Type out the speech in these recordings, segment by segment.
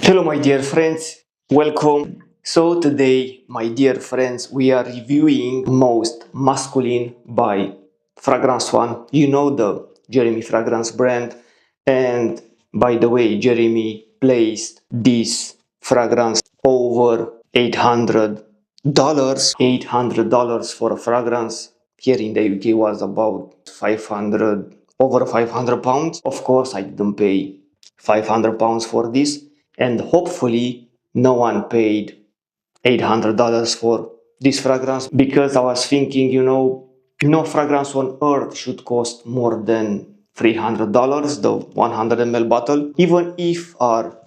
Hello, my dear friends. Welcome. So, today, my dear friends, we are reviewing Most Masculine by Fragrance One. You know the Jeremy Fragrance brand. And by the way, Jeremy placed this fragrance over $800. $800 for a fragrance here in the UK was about 500, over 500 pounds. Of course, I didn't pay 500 pounds for this, and hopefully no one paid $800 for this fragrance, because I was thinking, no fragrance on earth should cost more than $300, the 100 ml bottle. Even if are,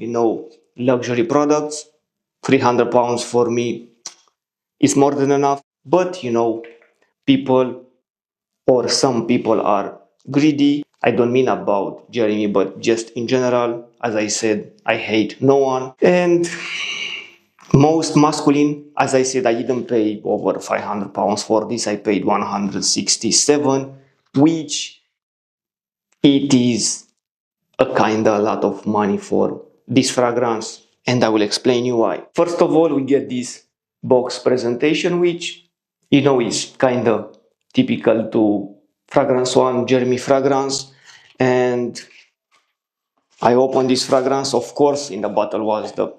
luxury products, 300 pounds for me is more than enough. But, people, or some people, are greedy. I don't mean about Jeremy, but just in general. As I said, I hate no one. And Most Masculine, as I said, I didn't pay over 500 pounds for this. I paid 167, which it is a kinda lot of money for this fragrance, and I will explain you why. First of all, we get this box presentation, which is kinda typical to Fragrance One, Jeremy Fragrance. And I opened this fragrance. Of course, in the bottle was the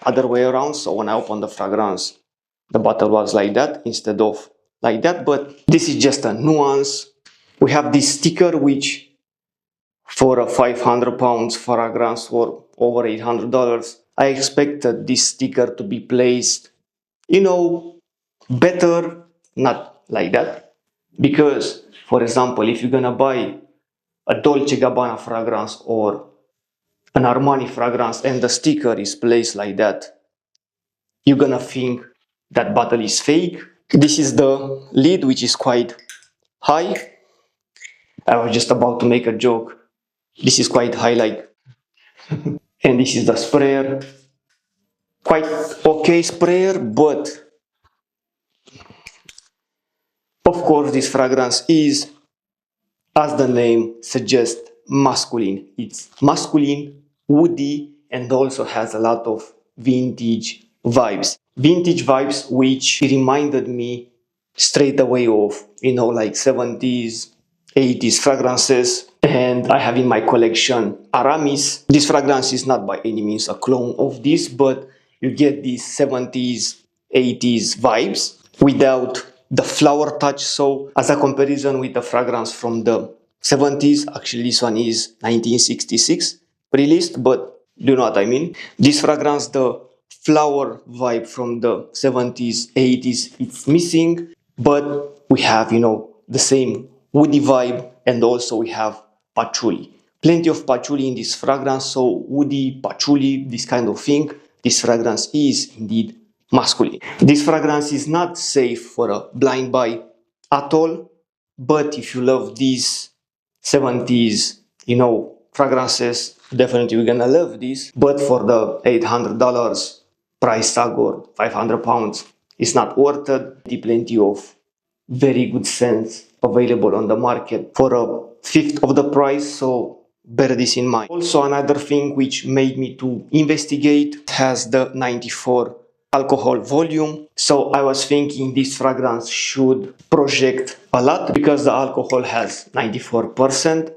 other way around. So when I opened the fragrance, the bottle was like that instead of like that. But this is just a nuance. We have this sticker, which for a 500 pounds fragrance for over $800, I expected this sticker to be placed, better, not like that. Because, for example, if you're gonna buy a Dolce Gabbana fragrance or an Armani fragrance and the sticker is placed like that, you're gonna think that bottle is fake. This is the lid, which is quite high. I was just about to make a joke. This is quite high, like, and this is the sprayer. Quite okay sprayer, but of course, this fragrance is, as the name suggests, masculine. It's masculine, woody, and also has a lot of vintage vibes. Vintage vibes which reminded me straight away of, like 70s, 80s fragrances. And I have in my collection Aramis. This fragrance is not by any means a clone of this, but you get these 70s, 80s vibes without the flower touch. So as a comparison with the fragrance from the 70s, actually this one is 1966 released, but you know what I mean. This fragrance, the flower vibe from the 70s, 80s, it's missing, but we have, the same woody vibe, and also we have patchouli. Plenty of patchouli in this fragrance, so woody, patchouli, this kind of thing. This fragrance is indeed masculine. This fragrance is not safe for a blind buy at all, but if you love these 70s, fragrances, definitely you're gonna love this. But for the $800 price tag or 500 pounds, it's not worth it. Plenty of very good scents available on the market for a fifth of the price, so bear this in mind. Also, another thing which made me to investigate has the 94 alcohol volume. So I was thinking this fragrance should project a lot because the alcohol has 94%.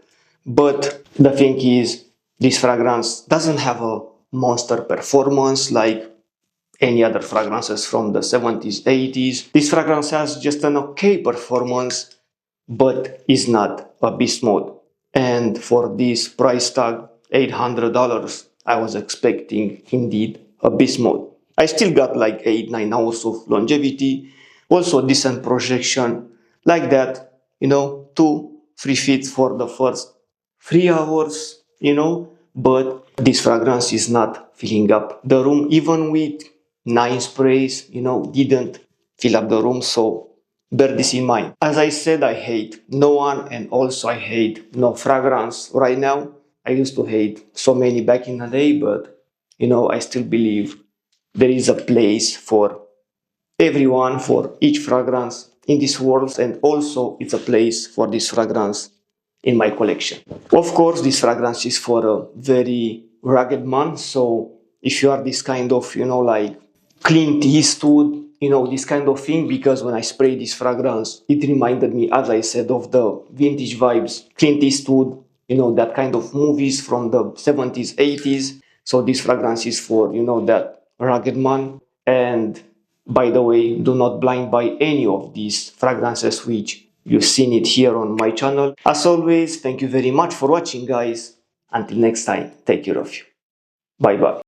But the thing is, this fragrance doesn't have a monster performance like any other fragrances from the 70s, 80s. This fragrance has just an okay performance, but is not a beast mode. And for this price tag, $800, I was expecting indeed a beast mode. I still got like 8-9 hours of longevity, also decent projection, like that, 2-3 feet for the first 3 hours, but this fragrance is not filling up the room, even with 9 sprays, didn't fill up the room. So bear this in mind. As I said, I hate no one, and also I hate no fragrance right now. I used to hate so many back in the day, but I still believe there is a place for everyone, for each fragrance in this world, and also it's a place for this fragrance in my collection. Of course, this fragrance is for a very rugged man, so if you are this kind of, like Clint Eastwood, this kind of thing, because when I sprayed this fragrance, it reminded me, as I said, of the vintage vibes, Clint Eastwood, that kind of movies from the 70s, 80s. So this fragrance is for, that rugged man. And by the way, do not blind buy any of these fragrances which you've seen it here on my channel. As always, thank you very much for watching, guys. Until next time, take care of you. Bye bye.